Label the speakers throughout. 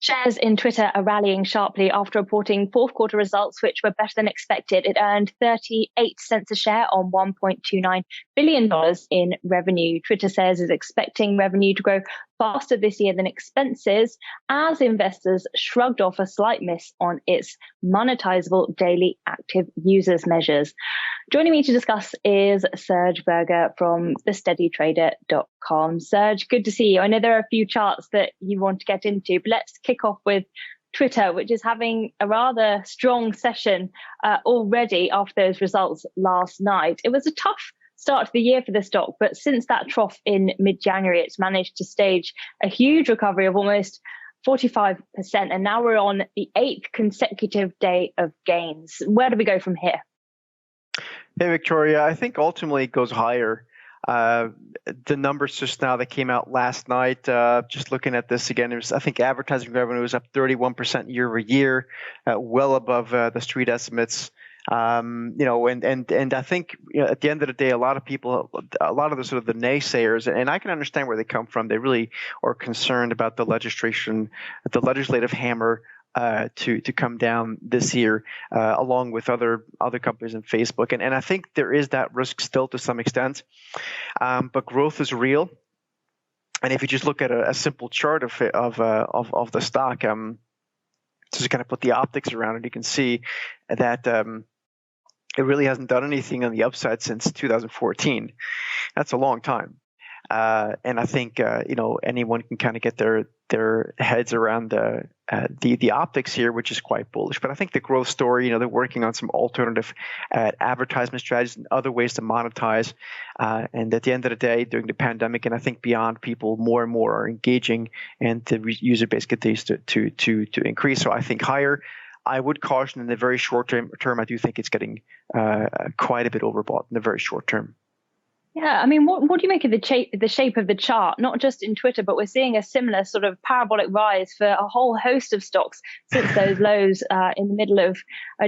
Speaker 1: Shares in Twitter are rallying sharply after reporting fourth quarter results, which were better than expected. It earned 38 cents a share on $1.29 billion in revenue. Twitter says it's expecting revenue to grow faster this year than expenses as investors shrugged off a slight miss on its monetizable daily active users measures. Joining me to discuss is Serge Berger from thesteadytrader.com. Serge, good to see you. I know there are a few charts that you want to get into, but let's kick off with Twitter, which is having a rather strong session already after those results last night. It was a tough start to the year for the stock, but since that trough in mid-January, it's managed to stage a huge recovery of almost 45%. And now we're on the 8th consecutive day of gains. Where do we go from here?
Speaker 2: Hey, Victoria, I think ultimately it goes higher. The numbers just now that came out last night, just looking at this again, I think advertising revenue was up 31% year over year, well above the street estimates. And I think at the end of the day, a lot of the sort of the naysayers, and I can understand where they come from. They really are concerned about the legislative hammer to come down this year, along with other companies and Facebook, and I think there is that risk still to some extent, but growth is real. And if you just look at a simple chart of the stock, just kind of put the optics around it, you can see that it really hasn't done anything on the upside since 2014. That's a long time. And I think anyone can kind of get their heads around the optics here, which is quite bullish. But I think the growth story, they're working on some alternative advertisement strategies and other ways to monetize. And at the end of the day, during the pandemic, and I think beyond, people more and more are engaging, and the user base continues to increase. So I think higher. I would caution in the very short term. I do think it's getting quite a bit overbought in the very short term.
Speaker 1: Yeah, I mean, what do you make of the shape of the chart? Not just in Twitter, but we're seeing a similar sort of parabolic rise for a whole host of stocks since those lows in the middle of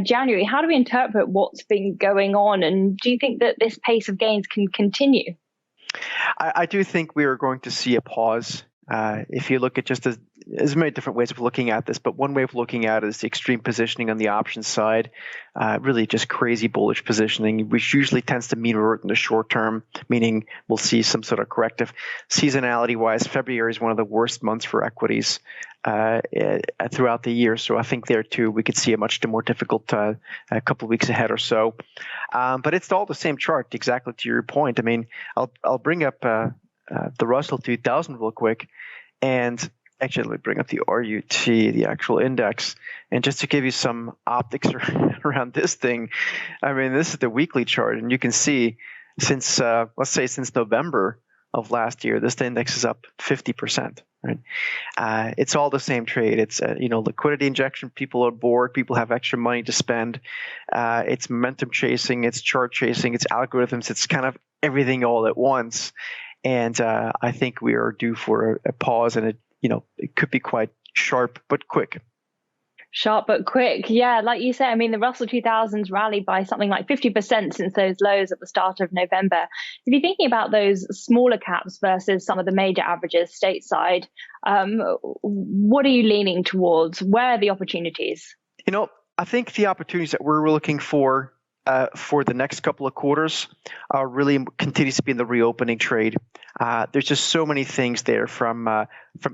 Speaker 1: January. How do we interpret what's been going on? And do you think that this pace of gains can continue?
Speaker 2: I do think we are going to see a pause. If you look at there's many different ways of looking at this, but one way of looking at it is the extreme positioning on the options side, really just crazy bullish positioning, which usually tends to mean revert in the short term, meaning we'll see some sort of corrective. Seasonality-wise, February is one of the worst months for equities throughout the year, so I think there too we could see a much more difficult a couple of weeks ahead or so. But it's all the same chart, exactly to your point. I mean, I'll bring up the Russell 2000 real quick, and actually let me bring up the RUT, the actual index, and just to give you some optics around this thing. I mean, this is the weekly chart, and you can see since let's say since November of last year, this index is up 50%. Right? It's all the same trade. It's liquidity injection. People are bored. People have extra money to spend. It's momentum chasing. It's chart chasing. It's algorithms. It's kind of everything all at once. And I think we are due for a pause, and it could be quite sharp but quick.
Speaker 1: Sharp but quick, yeah. Like you said, I mean, the Russell 2000s rallied by something like 50% since those lows at the start of November. If you're thinking about those smaller caps versus some of the major averages stateside, what are you leaning towards? Where are the opportunities?
Speaker 2: I think the opportunities that we're looking for the next couple of quarters really continues to be in the reopening trade. There's just so many things there, from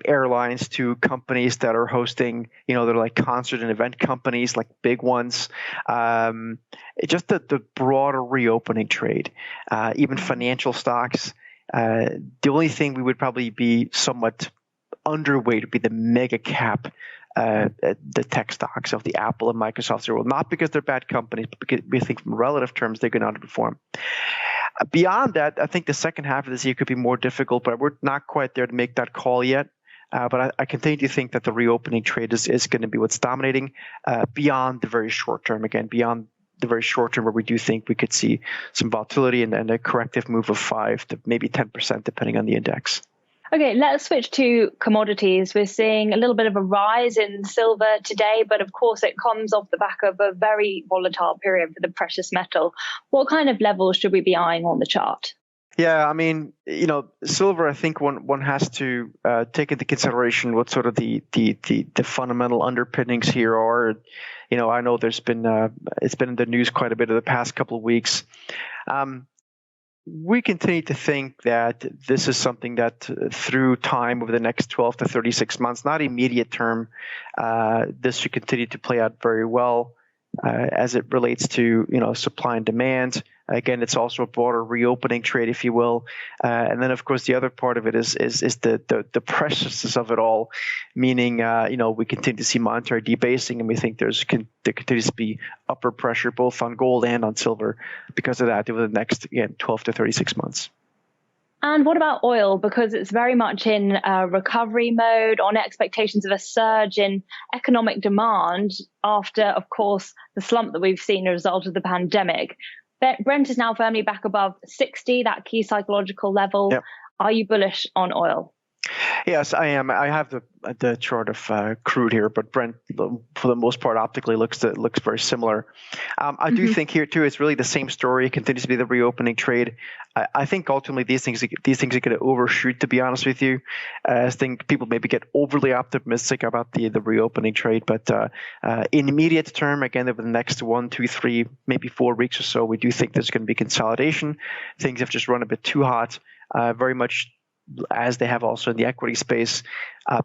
Speaker 2: airlines to companies that are hosting, they're like concert and event companies, like big ones. Just the broader reopening trade, even financial stocks. The only thing we would probably be somewhat underweight would be the mega cap, the tech stocks of the Apple and Microsoft world, not because they're bad companies, but because we think from relative terms they're going to underperform. Beyond that, I think the second half of this year could be more difficult, but we're not quite there to make that call yet. But I continue to think that the reopening trade is going to be what's dominating beyond the very short term. Again, beyond the very short term, where we do think we could see some volatility and a corrective move of 5 to maybe 10%, depending on the index.
Speaker 1: Okay, let's switch to commodities. We're seeing a little bit of a rise in silver today, but of course it comes off the back of a very volatile period for the precious metal. What kind of levels should we be eyeing on the chart?
Speaker 2: Yeah, I mean, silver. I think one has to take into consideration what sort of the fundamental underpinnings here are. I know there's been it's been in the news quite a bit in the past couple of weeks. We continue to think that this is something that through time over the next 12 to 36 months, not immediate term, this should continue to play out very well as it relates to supply and demand. Again, it's also a broader reopening trade, if you will, and then of course the other part of it is the preciousness of it all, meaning we continue to see monetary debasing, and we think there continues to be upward pressure both on gold and on silver because of that over the next 12 to 36 months.
Speaker 1: And what about oil? Because it's very much in recovery mode on expectations of a surge in economic demand after, of course, the slump that we've seen as a result of the pandemic. Brent is now firmly back above 60, that key psychological level. Yep. Are you bullish on oil?
Speaker 2: Yes, I am. I have the chart of crude here, but Brent, for the most part, optically looks very similar. I do think here too, it's really the same story. It continues to be the reopening trade. I think ultimately these things are going to overshoot. To be honest with you, I think people maybe get overly optimistic about the reopening trade, but in immediate term, again over the next 1, 2, 3, maybe 4 weeks or so, we do think there's going to be consolidation. Things have just run a bit too hot, very much as they have also in the equity space.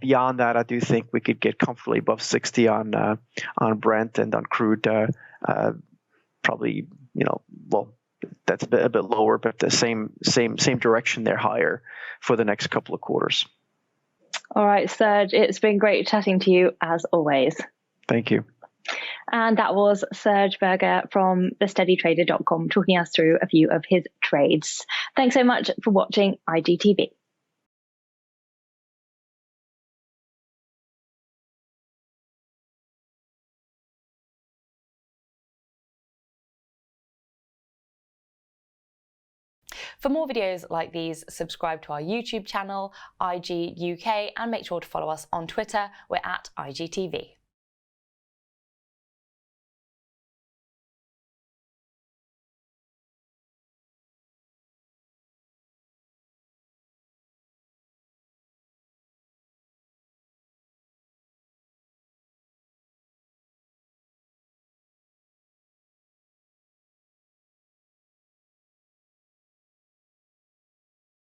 Speaker 2: Beyond that, I do think we could get comfortably above 60 on Brent and on crude. Probably, well, that's a bit lower, but the same direction. They're higher for the next couple of quarters.
Speaker 1: All right, Serge, it's been great chatting to you as always.
Speaker 2: Thank you.
Speaker 1: And that was Serge Berger from thesteadytrader.com talking us through a few of his trades. Thanks so much for watching IGTV.
Speaker 3: For more videos like these, subscribe to our YouTube channel, IG UK, and make sure to follow us on Twitter. We're at IGTV.